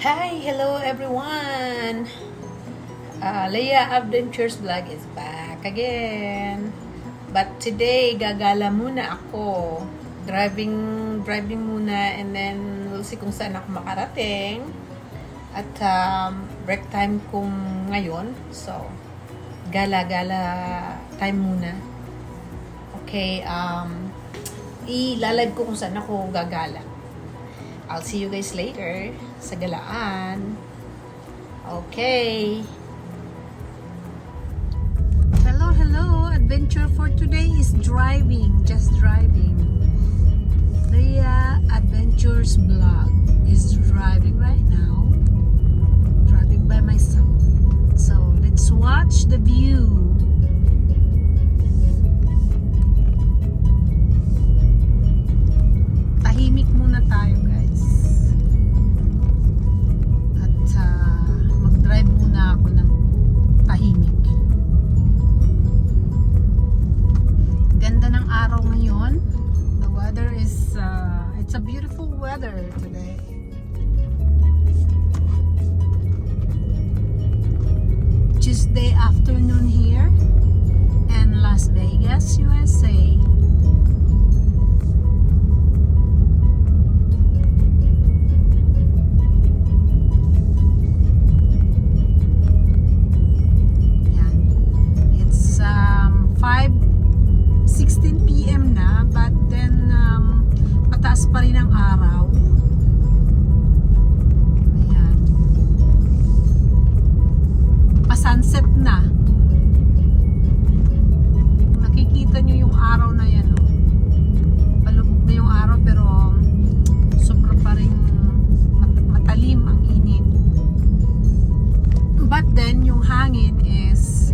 Hi! Hello everyone! Leia Adventures Vlog is back again. But today, gagala muna ako. Driving muna and then we'll see kung saan ako makarating. At break time kong ngayon. So, gala-gala time muna. Okay, ilalive ko kung saan ako gagala. I'll see you guys later sa galaan. Okay. Hello. Adventure for today is driving. Just driving. Leia Adventures Vlog is driving right now. Driving by myself. So, let's watch the view. Tahimik muna tayo, guys. At mag-drive muna ako ng tahimik. Ganda ng araw ngayon. The weather is it's a beautiful weather today. Tuesday afternoon here in Las Vegas, USA. Mataas pa rin ang araw. Ayan. Pa-sunset na. Nakikita nyo yung araw na yan. Oh. Palubog na yung araw pero sobra pa rin matalim ang init. But then yung hangin is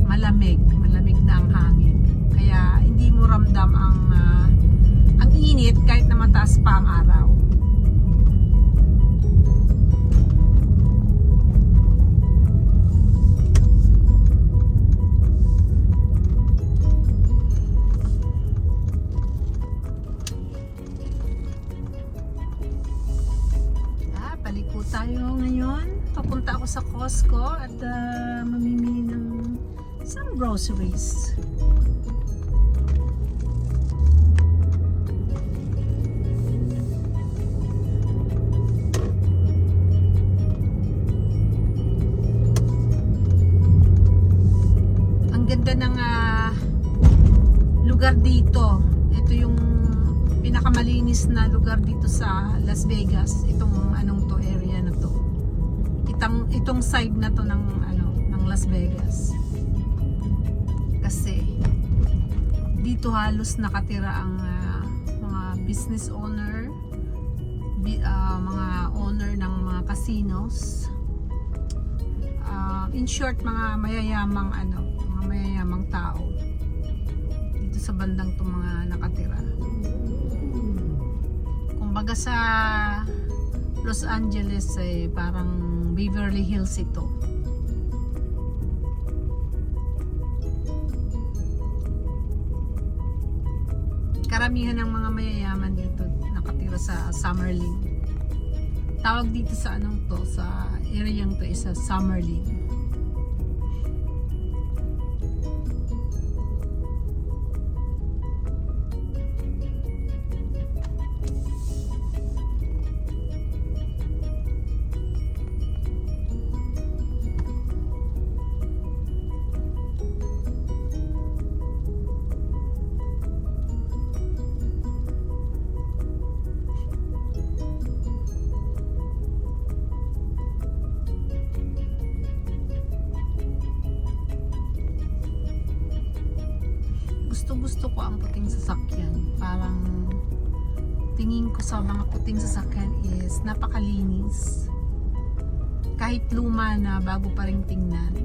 malamig. Malamig na ang hangin. Kaya hindi mo ramdam ang init kahit na mataas pa ang araw. Paliko tayo ngayon. Papunta ako sa Costco at mamimili ng some groceries. Ganda ng lugar dito. Ito yung pinakamalinis na lugar dito sa Las Vegas. Itong area na to. Itong side na to ng Las Vegas. Kasi dito halos nakatira ang mga business owner, mga owner ng mga casinos. In short, mga mayayamang tao dito sa bandang itong mga nakatira. Kumbaga sa Los Angeles parang Beverly Hills ito. Karamihan ng mga mayayaman dito nakatira sa Summerlin. Tawag dito sa sa area to is sa Summerlin. Gusto ko ang puting sasakyan. Parang tingin ko sa mga puting sasakyan is napakalinis. Kahit luma na, bago pa ring tingnan.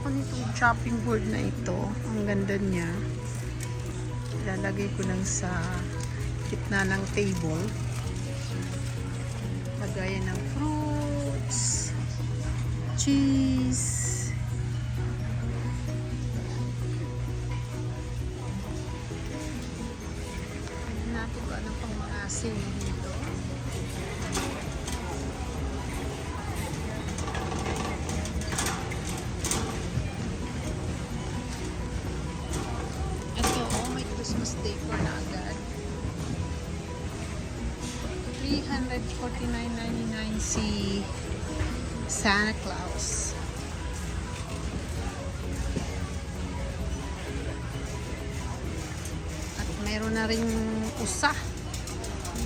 ako nitong chopping board na ito. Ang ganda niya. Ilalagay ko lang sa gitna ng table. Lagayan ng fruits, cheese. Tignan natin kung ano pang mga sili dito. Ito, oh, may Christmas decor na agad. 349.99 si Santa Claus. At meron na ring usa.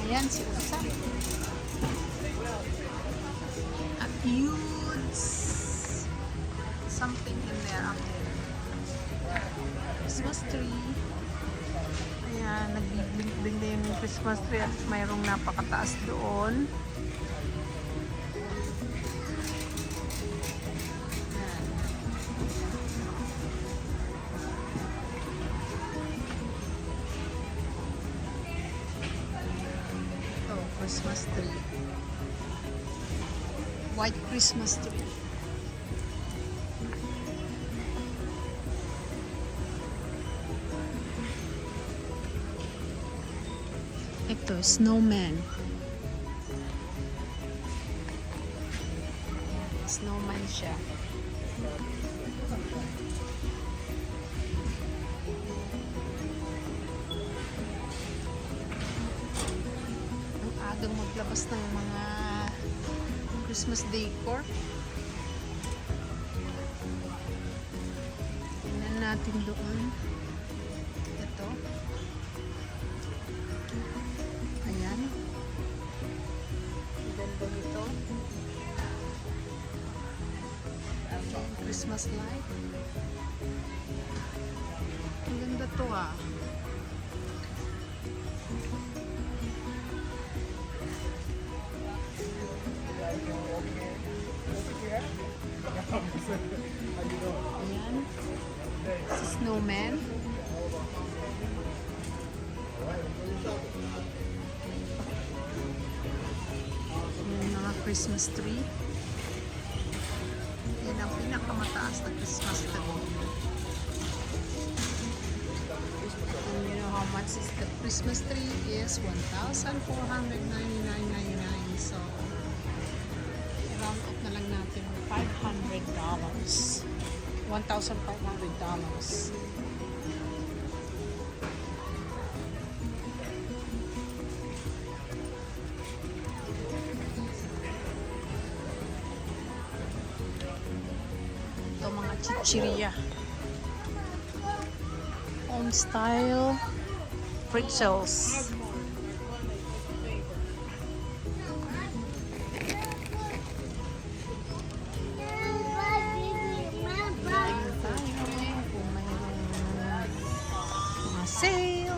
Ayan si usa. At huge something in there up there. Christmas tree. Ayan, nag-blink-blink na yung Christmas tree at mayroong napakataas doon. Ayan. Ito, Christmas tree. White Christmas tree. Ito, snowman. Snowman siya. Ang agang maglabas ng mga Christmas decor. Tingnan natin doon. Ito. Ayan. Ganda nito. Ayan, Christmas light. Ang ganda to ah. Ayan. Si snowman. Yung mga Christmas tree. Yan ang pinakamataas na Christmas tree. And you know how much is the Christmas tree? Is 1,499.99. So, round up na lang natin $500. $1,500. Ito mga chichirya. Home style pretzels. Tingnan tayo kung mayroong mga sale.